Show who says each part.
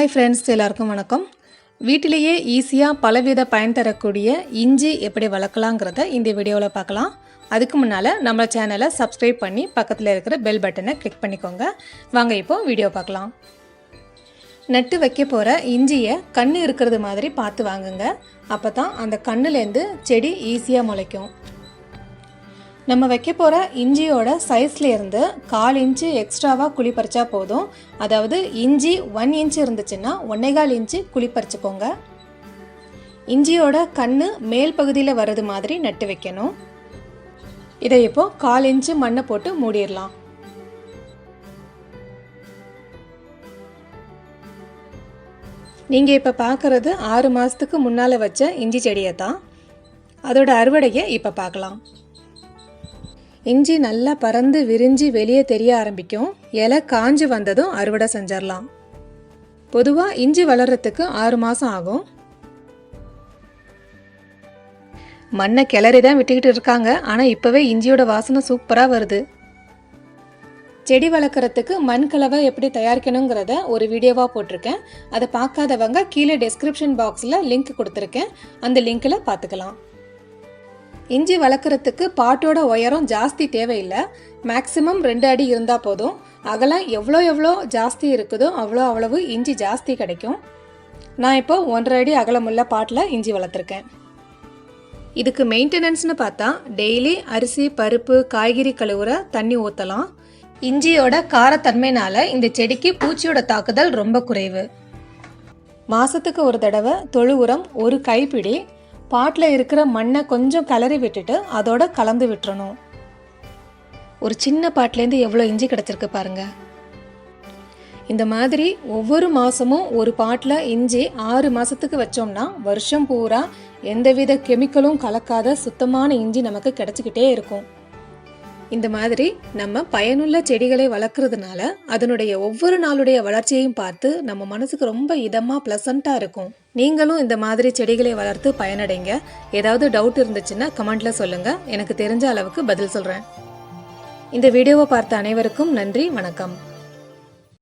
Speaker 1: Hi friends, எல்லாருக்கும் வணக்கம். வீட்டிலேயே ஈஸியாக பலவித பயன் தரக்கூடிய இஞ்சி எப்படி வளர்க்கலாங்கிறத இந்த வீடியோவில் பார்க்கலாம். அதுக்கு முன்னால் நம்ம சேனலை சப்ஸ்கிரைப் பண்ணி பக்கத்தில் இருக்கிற பெல் பட்டனை கிளிக் பண்ணிக்கோங்க. வாங்க இப்போ வீடியோ பார்க்கலாம். நட்டு வைக்க போகிற இஞ்சியை கண் இருக்கிறது மாதிரி பார்த்து வாங்குங்க. அப்போ தான் அந்த கண்ணுலேருந்து செடி ஈஸியாக முளைக்கும். நம்ம வைக்க போகிற இஞ்சியோட சைஸ்லேருந்து 1/4 இன்ச்சு எக்ஸ்ட்ராவாக குழி பறிச்சா போதும். அதாவது இஞ்சி 1 இன்ச்சு இருந்துச்சுன்னா 1.25 இன்ச்சு குழி பறிச்சுக்கோங்க. இஞ்சியோட கண் மேல் பகுதியில் வர்றது மாதிரி நட்டு வைக்கணும். இதை இப்போ 1/4 இன்ச்சு மண்ணை போட்டு மூடிடலாம். நீங்கள் இப்போ பார்க்குறது 6 மாதத்துக்கு முன்னால் வச்ச இஞ்சி செடியை தான். அதோட அறுவடையை இப்போ பார்க்கலாம். இஞ்சி நல்லா பறந்து விரிஞ்சு வெளியே தெரிய ஆரம்பிக்கும். இலை காஞ்சு வந்ததும் அறுவடை செஞ்சிடலாம். பொதுவாக இஞ்சி வளர்கிறதுக்கு 6 மாதம் ஆகும். மண்ணை கிளறி தான் விட்டுக்கிட்டு இருக்காங்க. ஆனால் இப்போவே இஞ்சியோட வாசனை சூப்பராக வருது. செடி வளர்க்குறதுக்கு மண் கலவை எப்படி தயாரிக்கணுங்கிறத ஒரு வீடியோவாக போட்டிருக்கேன். அதை பார்க்காதவங்க கீழே டெஸ்கிரிப்ஷன் பாக்ஸில் லிங்க் கொடுத்துருக்கேன். அந்த லிங்க்கில் பார்த்துக்கலாம். இஞ்சி வளர்க்குறதுக்கு பாட்டோட உயரம் ஜாஸ்தி தேவையில்லை. மேக்ஸிமம் 2 அடி இருந்தால் போதும். அகலம் எவ்வளோ ஜாஸ்தி இருக்குதோ அவ்வளவு இஞ்சி ஜாஸ்தி கிடைக்கும். நான் இப்போ 1.5 அடி அகலமுள்ள பாட்டில் இஞ்சி வளர்த்துருக்கேன். இதுக்கு மெயின்டெனன்ஸ்னு பார்த்தா டெய்லி அரிசி, பருப்பு, காய்கறி கழுவுற தண்ணி ஊற்றலாம். இஞ்சியோட காரத்தன்மைனால இந்த செடிக்கு பூச்சியோட தாக்குதல் ரொம்ப குறைவு. மாதத்துக்கு ஒரு தடவை தொழு உரம் 1 கைப்பிடி, பாட்டில் இருக்கிற மண்ணை கொஞ்சம் கிளறி விட்டுட்டு அதோட கலந்து விட்டுறணும். ஒரு சின்ன பாட்டிலேருந்து எவ்வளோ இஞ்சி கிடச்சிருக்கு பாருங்கள். இந்த மாதிரி ஒவ்வொரு மாதமும் ஒரு பாட்டில் இஞ்சி 6 மாதத்துக்கு வச்சோம்னா வருஷம் பூரா எந்தவித கெமிக்கலும் கலக்காத சுத்தமான இஞ்சி நமக்கு கிடச்சிக்கிட்டே இருக்கும். இந்த மாதிரி நம்ம பயனுள்ள செடிகளை வளர்க்குறதுனால அதனுடைய ஒவ்வொரு நாளுடைய வளர்ச்சியையும் பார்த்து நம்ம மனசுக்கு ரொம்ப இதமாக ப்ளசண்ட்டாக இருக்கும். நீங்களும் இந்த மாதிரி செடிகளை வளர்த்து பயனடைங்க. ஏதாவது டவுட் இருந்துச்சுன்னா கமெண்ட்டில் சொல்லுங்கள். எனக்கு தெரிஞ்ச அளவுக்கு பதில் சொல்கிறேன். இந்த வீடியோவை பார்த்த அனைவருக்கும் நன்றி, வணக்கம்.